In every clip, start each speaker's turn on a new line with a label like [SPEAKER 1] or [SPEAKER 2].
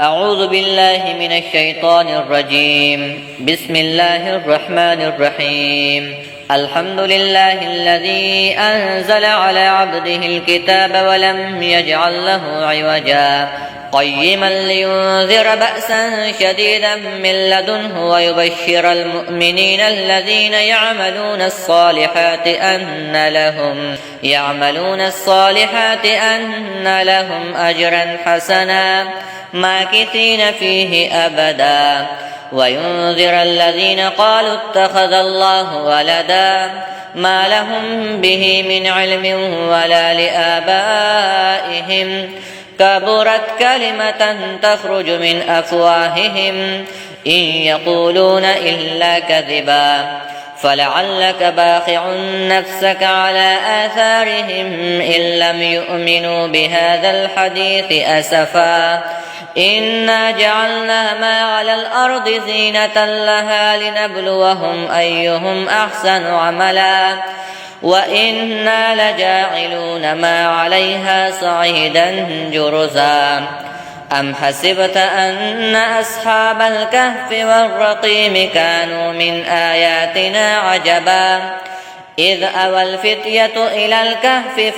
[SPEAKER 1] أعوذ بالله من الشيطان الرجيم. بسم الله الرحمن الرحيم. الحمد لله الذي أنزل على عبده الكتاب ولم يجعل له عوجا قيما لينذر بأسا شديدا من لدنه ويبشر المؤمنين الذين يعملون الصالحات أن لهم أجرا حسنا ماكثين فيه أبدا وينذر الذين قالوا اتخذ الله ولدا ما لهم به من علم ولا لآبائهم كبرت كلمة تخرج من أفواههم إن يقولون إلا كذبا فلعلك باخع نفسك على آثارهم إن لم يؤمنوا بهذا الحديث أسفا إنا جعلنا ما على الأرض زينة لها لنبلوهم أيهم أحسن عملا وإنا لجاعلون ما عليها صعيدا جرزا أم حسبت أن أصحاب الكهف والرقيم كانوا من آياتنا عجبا إذ أوى الفتية إلى الكهف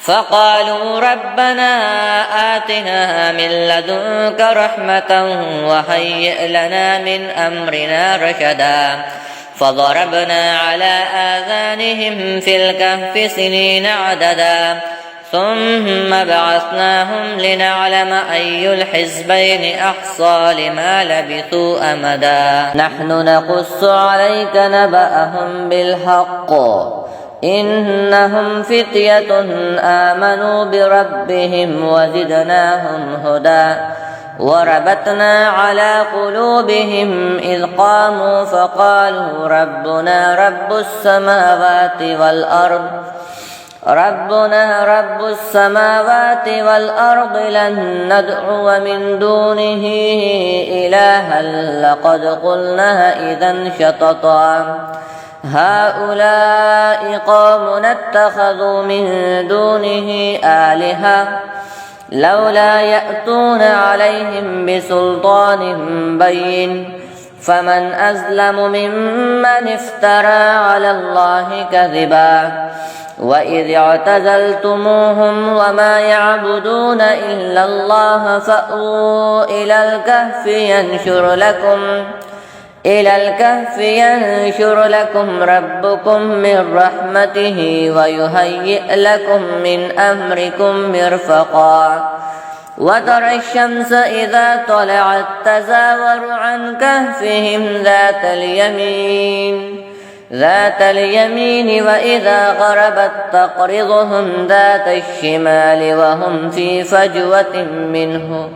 [SPEAKER 1] فقالوا ربنا آتنا من لدنك رحمة وهيئ لنا من أمرنا رشدا فضربنا على آذانهم في الكهف سنين عددا ثم بعثناهم لنعلم أي الحزبين أحصى لما لبثوا أمدا نحن نقص عليك نبأهم بالحق إنهم فتية آمنوا بربهم وزدناهم هدى وربطنا على قلوبهم إذ قاموا فقالوا ربنا رب السماوات والأرض لن ندعو من دونه إلها لقد قلنا إذا شططا هؤلاء قوم اتخذوا من دونه آلهة لولا يأتون عليهم بسلطان بين فمن أظلم ممن افترى على الله كذبا وإذ اعتزلتموهم وما يعبدون إلا الله فأووا إلى الكهف ينشر لكم ربكم من رحمته ويهيئ لكم من أمركم مرفقا وترى الشمس إذا طلعت تزاور عن كهفهم ذات اليمين وإذا غربت تقرضهم ذات الشمال وهم في فجوة منه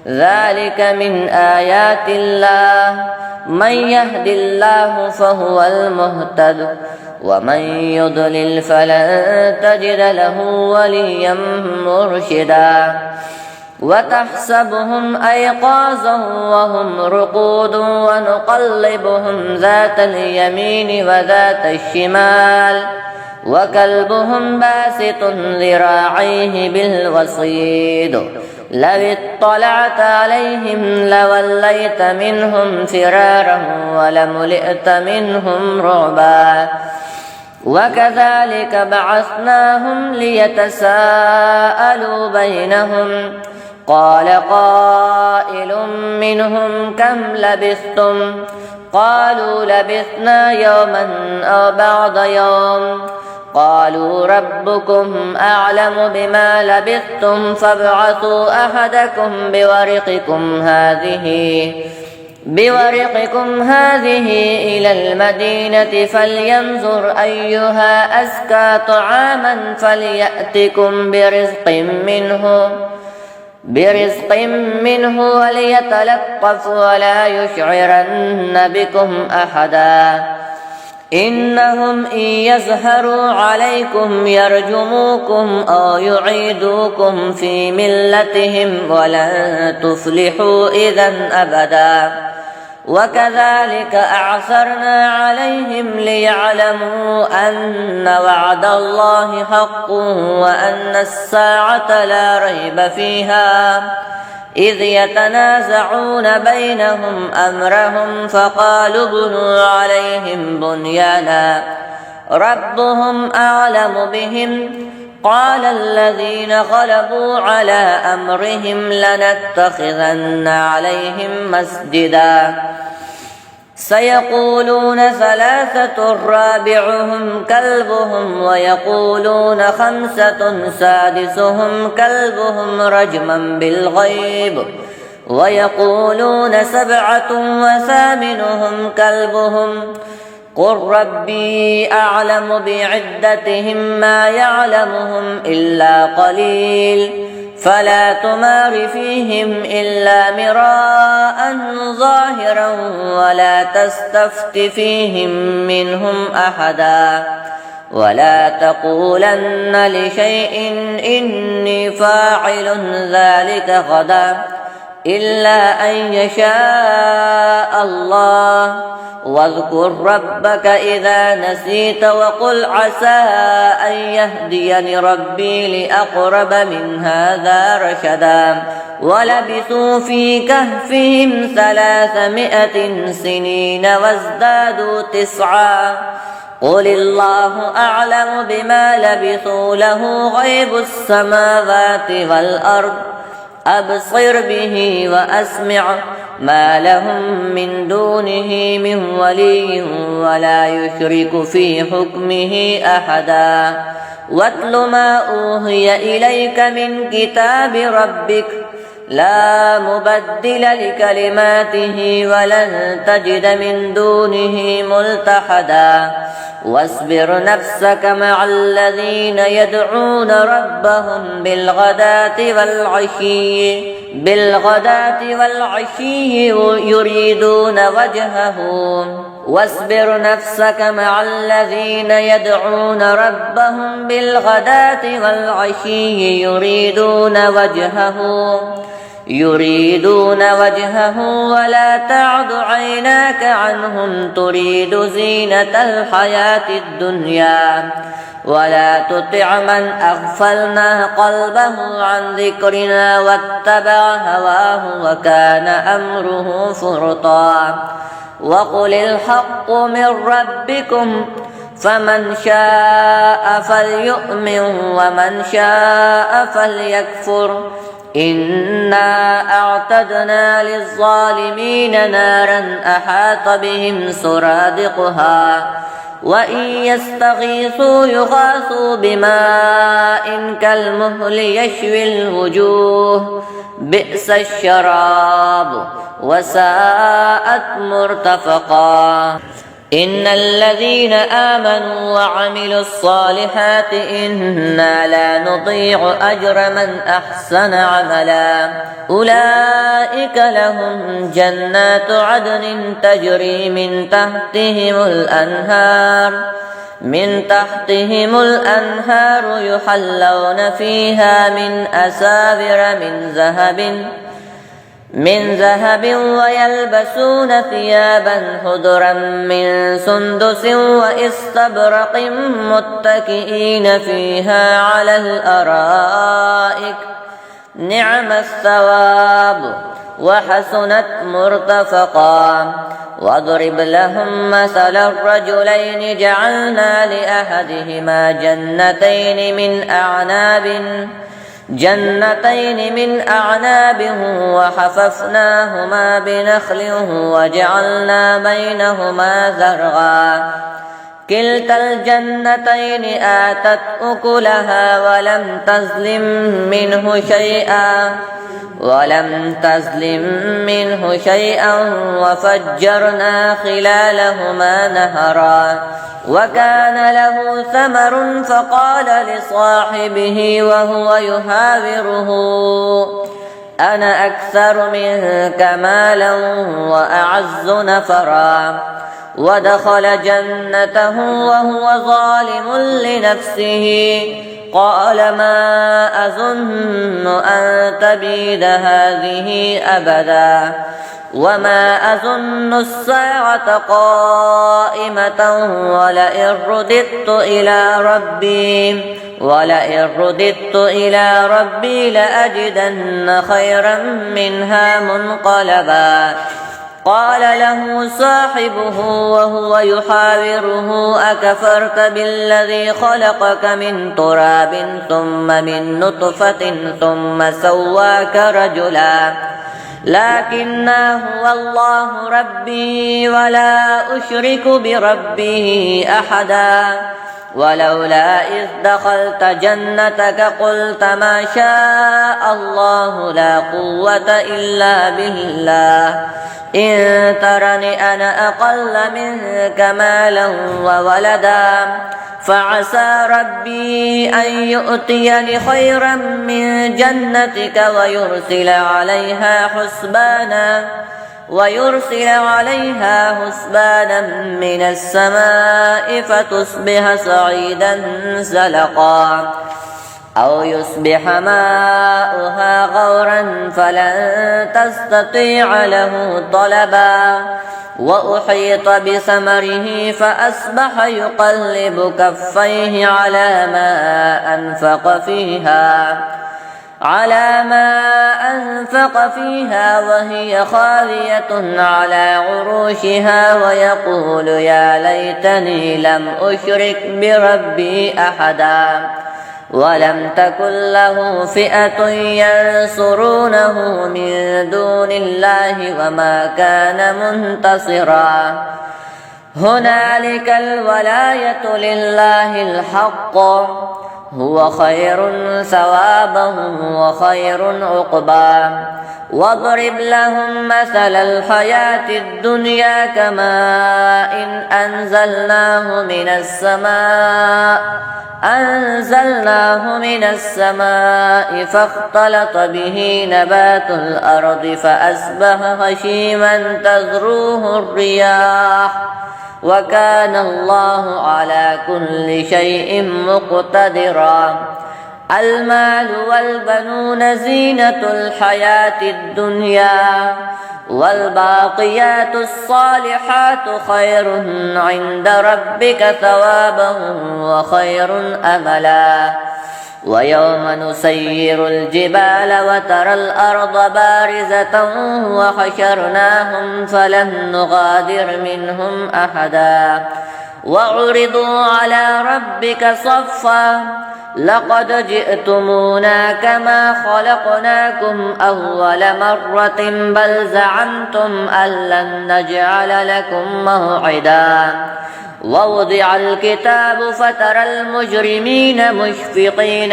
[SPEAKER 1] ذلك من آيات الله من يهد الله فهو المهتد ومن يضلل فلن تجد له وليا مرشدا وتحسبهم أيقاظا وهم رقود ونقلبهم ذات اليمين وذات الشمال وكلبهم باسط ذراعيه بالوصيد لو اطلعت عليهم لوليت منهم فرارا ولملئت منهم رعبا وكذلك بعثناهم ليتساءلوا بينهم قال قائل منهم كم لبثتم قالوا لبثنا يوما أو بعض يوم قالوا ربكم أعلم بما لبثتم فابعثوا أحدكم بورقكم هذه إلى المدينة فلينظر أيها أزكى طعاما فليأتكم برزق منه وليتلطف ولا يشعرن بكم أحدا إنهم إن يظهروا عليكم يرجموكم أو يعيدوكم في ملتهم ولن تفلحوا إذا أبدا وكذلك أعثرنا عليهم ليعلموا أن وعد الله حق وأن الساعة لا ريب فيها إذ يتنازعون بينهم أمرهم فقالوا ابنوا عليهم بنيانا ربهم أعلم بهم قال الذين غلبوا على أمرهم لنتخذن عليهم مسجدا سيقولون ثلاثة رابعهم كلبهم ويقولون خمسة سادسهم كلبهم رجما بالغيب ويقولون سبعة وثامنهم كلبهم قل ربي أعلم بعدتهم ما يعلمهم إلا قليل فلا تمار فيهم إلا مراء ظاهرا ولا تستفت فيهم منهم أحدا ولا تقولن لشيء إني فاعل ذلك غدا إلا أن يشاء الله واذكر ربك إذا نسيت وقل عسى أن يهديني ربي لأقرب من هذا رشدا ولبثوا في كهفهم 300 سنين وازدادوا 9 قل الله أعلم بما لبثوا له غيب السماوات والأرض أبصر به وأسمع ما لهم من دونه من ولي ولا يشرك في حكمه أحدا واتل ما أوحي إليك من كتاب ربك لا مبدل لكلماته ولن تجد من دونه ملتحدا واصبر نفسك مع الذين يدعون ربهم بالغداة والعشي يريدون وجهه واصبر نفسك مع الذين يدعون ربهم بالغداة والعشي يريدون وجهه ولا تعد عيناك عنهم تريد زينة الحياة الدنيا ولا تطع من أغفلنا قلبه عن ذكرنا واتبع هواه وكان أمره فرطا وقل الحق من ربكم فمن شاء فليؤمن ومن شاء فليكفر إنا أعتدنا للظالمين نارا أحاط بهم سرادقها وإن يستغيثوا يغاثوا بماء كالمهل يشوي الوجوه بئس الشراب وساءت مرتفقا إن الذين آمنوا وعملوا الصالحات إنا لا نضيع أجر من أحسن عملا أولئك لهم جنات عدن تجري من تحتهم الأنهار يحلون فيها من أساور من ذهب ويلبسون ثيابا خضرا من سندس واستبرق متكئين فيها على الأرائك نعم الثواب وحسنت مرتفقا واضرب لهم مثل الرجلين جعلنا لأحدهما جنتين من أعناب وحففناهما بنخل وجعلنا بينهما زرعا كلتا الجنتين آتت أكلها ولم تظلم منه شيئا وفجرنا خلالهما نهرا وكان له ثمر فقال لصاحبه وهو يحاوره أنا أكثر منك مالا وأعز نفرا ودخل جنته وهو ظالم لنفسه قال ما أظن أن تبيد هذه أبدا وما أظن الساعة قائمة ولئن رددت إلى ربي لأجدن خيرا منها منقلبا. قال له صاحبه وهو يحاوره أكفرت بالذي خلقك من تراب ثم من نطفة ثم سواك رجلا لكنه هو الله ربي ولا أشرك بربه أحدا. ولولا إذ دخلت جنتك قلت ما شاء الله لا قوة إلا بالله إن ترني أنا أقل منك مالا وولدا فعسى ربي أن يؤتيني خيرا من جنتك ويرسل عليها حسبانا من السماء فتصبح صعيدا زلقا أو يصبح ماؤها غورا فلن تستطيع له طلبا. وأحيط بثمره فأصبح يقلب كفيه على ما أنفق فيها وهي خاوية على عروشها ويقول يا ليتني لم أشرك بربي أحدا ولم تكن له فئة ينصرونه من دون الله وما كان منتصرا. هنالك الولاية لله الحق هو خير ثوابا وخير عقبا. واضرب لهم مثل الحياة الدنيا كماء أنزلناه من السماء فاختلط به نبات الأرض فأصبح هشيما تذروه الرياح وكان الله على كل شيء مقتدرا. المال والبنون زينة الحياة الدنيا والباقيات الصالحات خير عند ربك ثوابا وخير أملا. ويوم نسير الجبال وترى الأرض بارزة وحشرناهم فلم نغادر منهم أحدا وعرضوا على ربك صفا لقد جئتمونا كما خلقناكم أول مرة بل زعمتم أن لن نجعل لكم موعدا. ووضع الكتاب فترى المجرمين مشفقين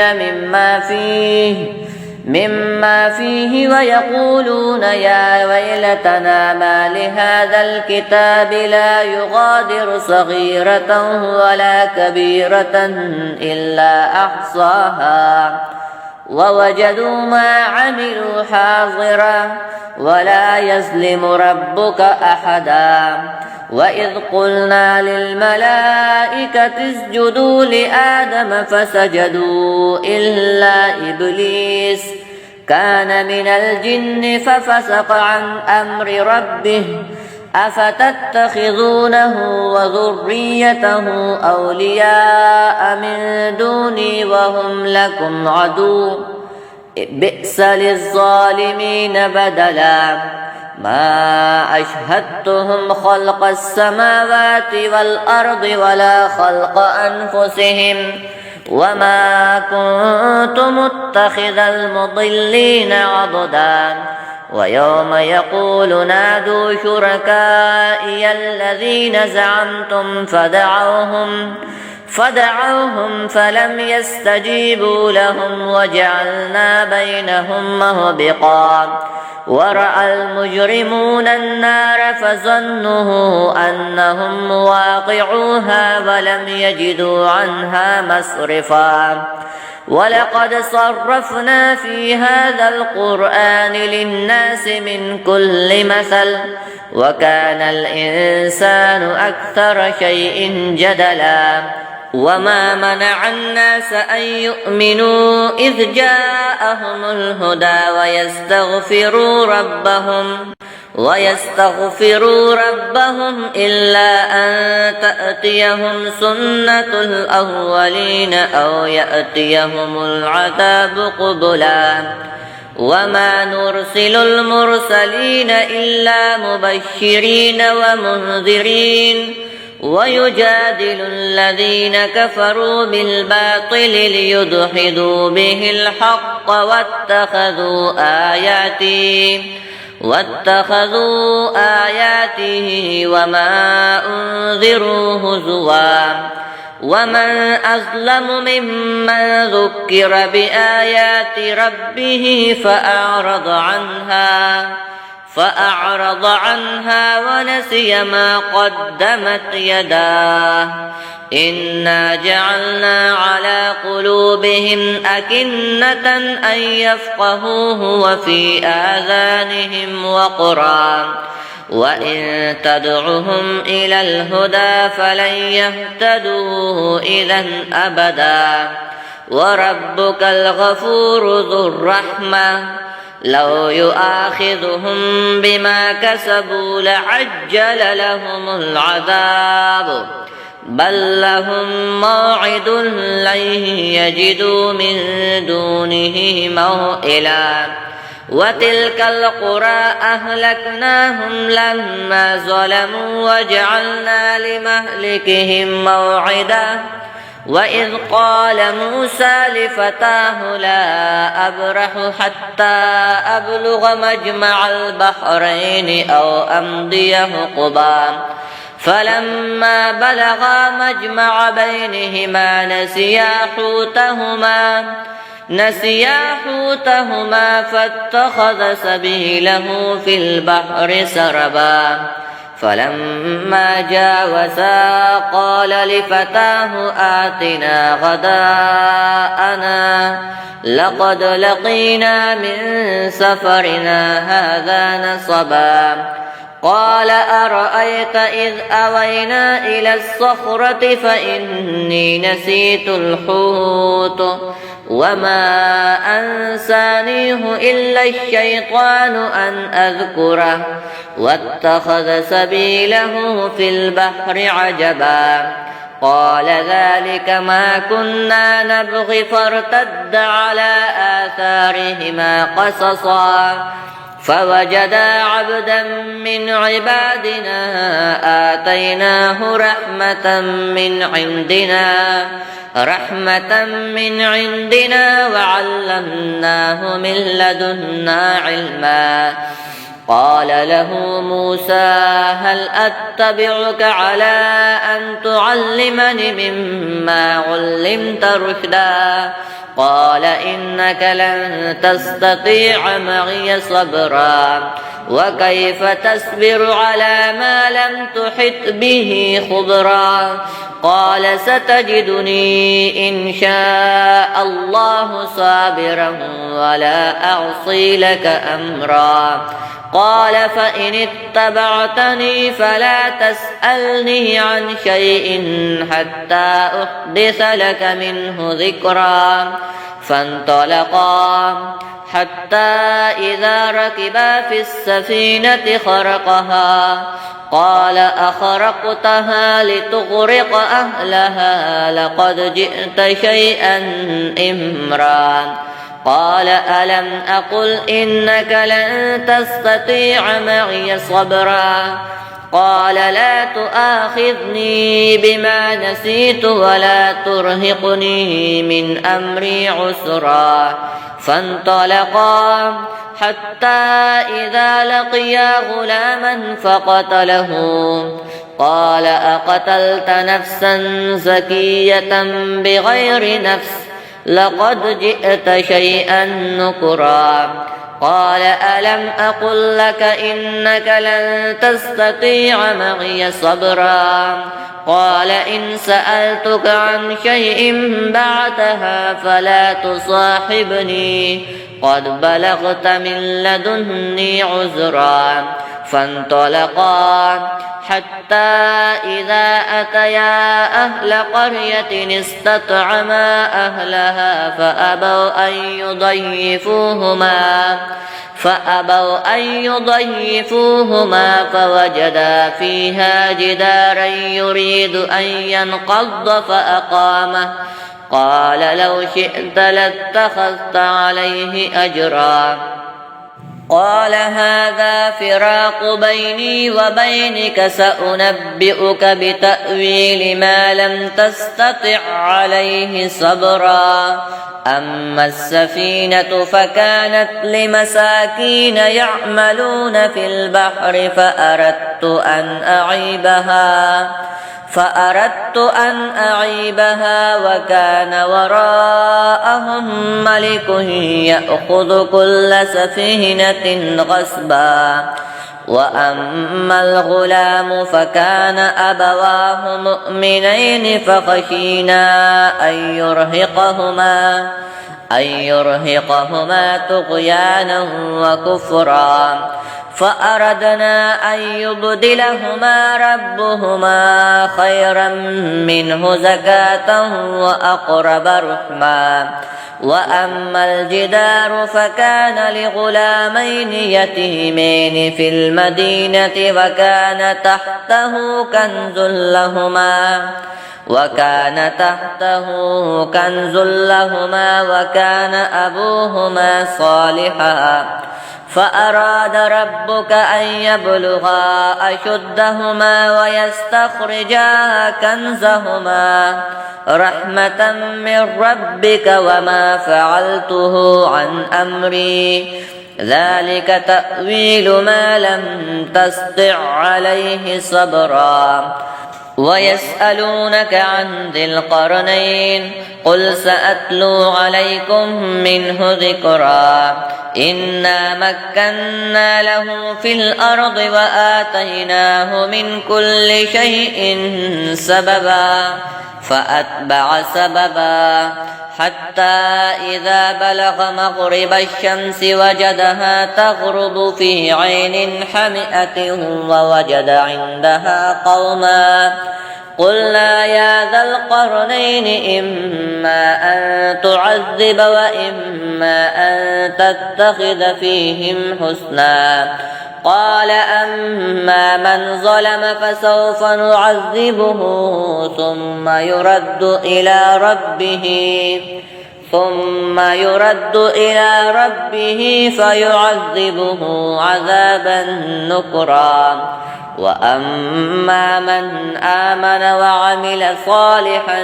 [SPEAKER 1] مما فيه ويقولون يا ويلتنا ما لهذا الكتاب لا يغادر صغيرة ولا كبيرة إلا أحصاها ووجدوا ما عملوا حاضرا ولا يظلم ربك أحدا. وإذ قلنا للملائكة اسجدوا لآدم فسجدوا إلا إبليس كان من الجن ففسق عن أمر ربه أفتتخذونه وذريته أولياء من دوني وهم لكم عدو بئس للظالمين بدلا. ما أشهدتهم خلق السماوات والأرض ولا خلق أنفسهم وما كنت متخذ المضلين عضدا. ويوم يقول نادوا شركائي الذين زعمتم فدعوهم فلم يستجيبوا لهم وجعلنا بينهم موبقا. ورأى المجرمون النار فظنوا أنهم مواقعوها ولم يجدوا عنها مصرفا. ولقد صرفنا في هذا القرآن للناس من كل مثل وكان الإنسان أكثر شيء جدلا. وما منع الناس أن يؤمنوا إذ جاءهم الهدى ويستغفروا ربهم إلا أن تأتيهم سنة الأولين أو يأتيهم العذاب قبلا وما نرسل المرسلين إلا مبشرين ومنذرين ويجادل الذين كفروا بالباطل ليدحضوا به الحق واتخذوا آياته وما أنذروا هزوا ومن أظلم ممن ذكر بآيات ربه فأعرض عنها ونسي ما قدمت يداه إنا جعلنا على قلوبهم أكنة أن يفقهوه وفي آذانهم وقرا وإن تدعهم إلى الهدى فلن يهتدوا إذا أبدا وربك الغفور ذو الرحمة لو يؤاخذهم بما كسبوا لعجل لهم العذاب بل لهم موعد لن يجدوا من دونه موئلا وتلك القرى أهلكناهم لما ظلموا وجعلنا لمهلكهم موعدا وإذ قال موسى لفتاه لا أبرح حتى أبلغ مجمع البحرين أو أمضي حقبا فلما بلغا مجمع بينهما نسيا حوتهما فاتخذ سبيله في البحر سربا فلما جاوزا قال لفتاه آتنا غداءنا لقد لقينا من سفرنا هذا نصبا قال أرأيت إذ أوينا إلى الصخرة فإني نسيت الحوت وما أنسانيه إلا الشيطان أن أذكره واتخذ سبيله في البحر عجبا قال ذلك ما كنا نبغي فارتد على آثارهما قصصا فوجدا عبدا من عبادنا آتيناه رحمة من عندنا وعلمناه من لدنا علما قال له موسى هل أتبعك على أن تعلمني مما علمت رشدا قال إنك لن تستطيع معي صبرا وكيف تصبر على ما لم تحط به خبرا قال ستجدني إن شاء الله صابرا ولا أعصي لك أمرا قال فإن اتبعتني فلا تسألني عن شيء حتى أحدث لك منه ذكرا فانطلقا حتى إذا ركبا في السفينة خرقها قال أخرقتها لتغرق أهلها لقد جئت شيئا إمرا قال ألم أقل إنك لن تستطيع معي صبرا قال لا تؤاخذني بما نسيت ولا ترهقني من أمري عسرا فانطلقا حتى إذا لقيا غلاما فقتله قال أقتلت نفسا زكية بغير نفس لقد جئت شيئا نكرا قال ألم أقل لك إنك لن تستطيع معي صبرا قال إن سألتك عن شيء بعدها فلا تصاحبني قد بلغت من لدني عذرا فانطلقا حتى إذا أتيا أهل قرية استطعما أهلها فأبوا أن يضيفوهما فوجدا فيها جدارا يريد أن ينقض فأقامه قال لو شئت لاتخذت عليه أجرا قال هذا فراق بيني وبينك سأنبئك بتأويل ما لم تستطع عليه صبرا أما السفينة فكانت لمساكين يعملون في البحر فأردت أن أعيبها وكان وراءهم ملك يأخذ كل سفينة غصبا وأما الغلام فكان أبواه مؤمنين فخشينا أن يرهقهما طغيانا وكفرا فأردنا أن يبدلهما ربهما خيرا منه زكاة وأقرب رحما وأما الجدار فكان لغلامين يتيمين في المدينة وكان تحته كنز لهما وكان أبوهما صالحا فأراد ربك أن يبلغا أشدهما ويستخرجا كنزهما رحمة من ربك وما فعلته عن أمري ذلك تأويل ما لم تسطع عليه صبرا ويسألونك عن ذي القرنين قل سأتلو عليكم منه ذكرا إنا مكنا له في الأرض وآتيناه من كل شيء سببا فأتبع سببا حتى إذا بلغ مغرب الشمس وجدها تغرب في عين حمئة ووجد عندها قوما قلنا يا ذا القرنين إما أن تعذب وإما أن تتخذ فيهم حسنا قال أما من ظلم فسوف نعذبه ثم يرد إلى ربه فيعذبه عذابا نكرا وأما من آمن وعمل صالحا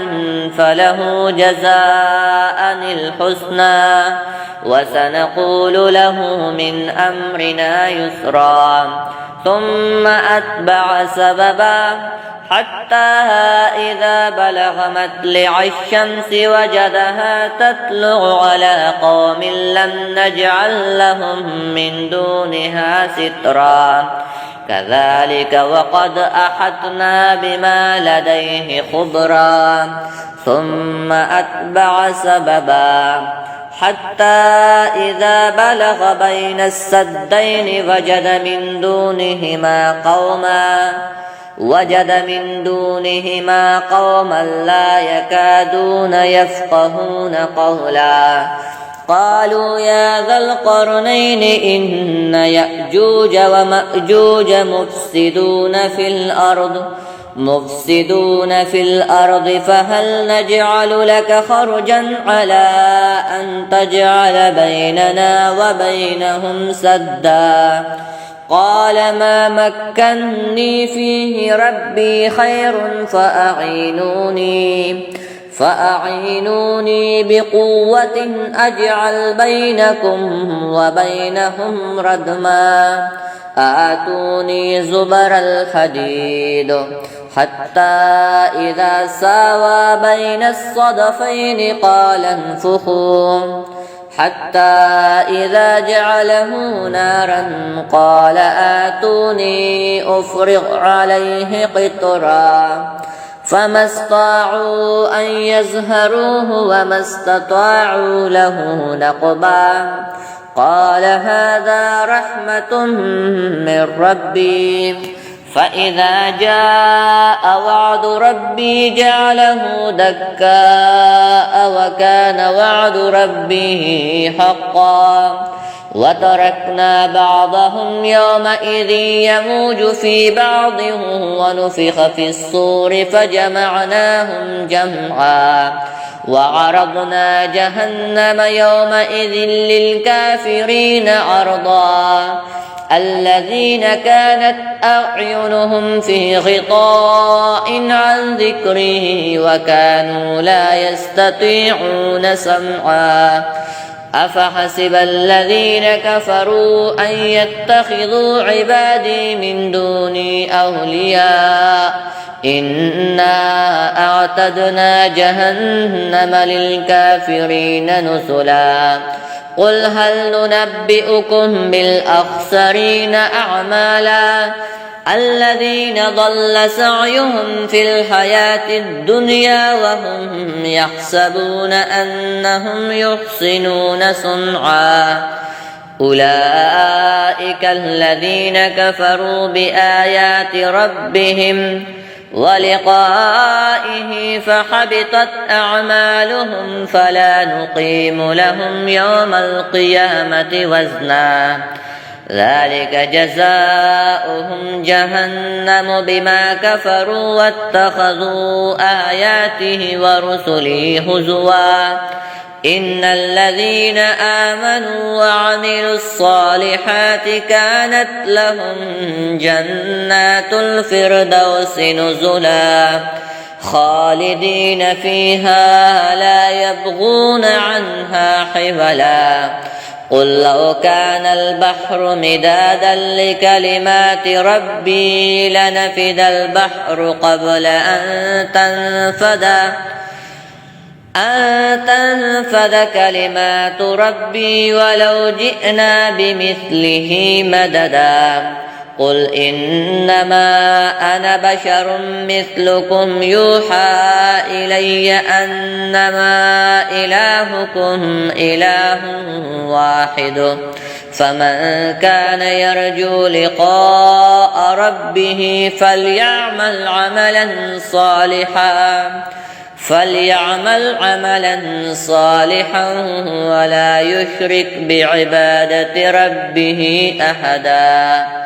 [SPEAKER 1] فله جزاء الحسنى وسنقول له من أمرنا يسرا ثم أتبع سببا حتى إذا بلغ مطلع الشمس وجدها تطلع على قوم لم نجعل لهم من دونها سترا كذلك وقد أحطنا بما لديه خبرا ثم أتبع سببا حتى إذا بلغ بين السدين وجد من دونهما قوما لا يكادون يفقهون قولا قالوا يا ذا القرنين إن يأجوج ومأجوج مفسدون في الأرض فهل نجعل لك خرجا على أن تجعل بيننا وبينهم سدا قال ما مكني فيه ربي خير فأعينوني بقوة أجعل بينكم وبينهم ردما آتوني زبر الحديد حتى إذا ساوى بين الصدفين قال انفخوا حتى إذا جعله نارا قال آتوني أفرغ عليه قطرا فما استطاعوا أن يزهروه وما استطاعوا له نقبا قال هذا رحمة من ربي فإذا جاء وعد ربي جعله دكاء وكان وعد ربه حقا وتركنا بعضهم يومئذ يموج في بعض ونفخ في الصور فجمعناهم جمعا وعرضنا جهنم يومئذ للكافرين عرضا الذين كانت أعينهم في غطاء عن ذكره وكانوا لا يستطيعون سمعا أفحسب الذين كفروا أن يتخذوا عبادي من دوني أولياء إنا أعتدنا جهنم للكافرين نزلا قل هل ننبئكم بالأخسرين أعمالا الذين ضل سعيهم في الحياة الدنيا وهم يحسبون أنهم يحسنون صنعا أولئك الذين كفروا بآيات ربهم ولقائه فحبطت أعمالهم فلا نقيم لهم يوم القيامة وزنا ذلك جزاؤهم جهنم بما كفروا واتخذوا آياته ورسله هزوا إن الذين آمنوا وعملوا الصالحات كانت لهم جنات الفردوس نزلا خالدين فيها لا يبغون عنها حولا قل لو كان البحر مدادا لكلمات ربي لنفد البحر قبل أن تنفد كلمات ربي ولو جئنا بمثله مددا قل إنما أنا بشر مثلكم يوحى إلي أنما إلهكم إله واحد فمن كان يرجو لقاء ربه فليعمل عملا صالحا ولا يشرك بعبادة ربه أحدا.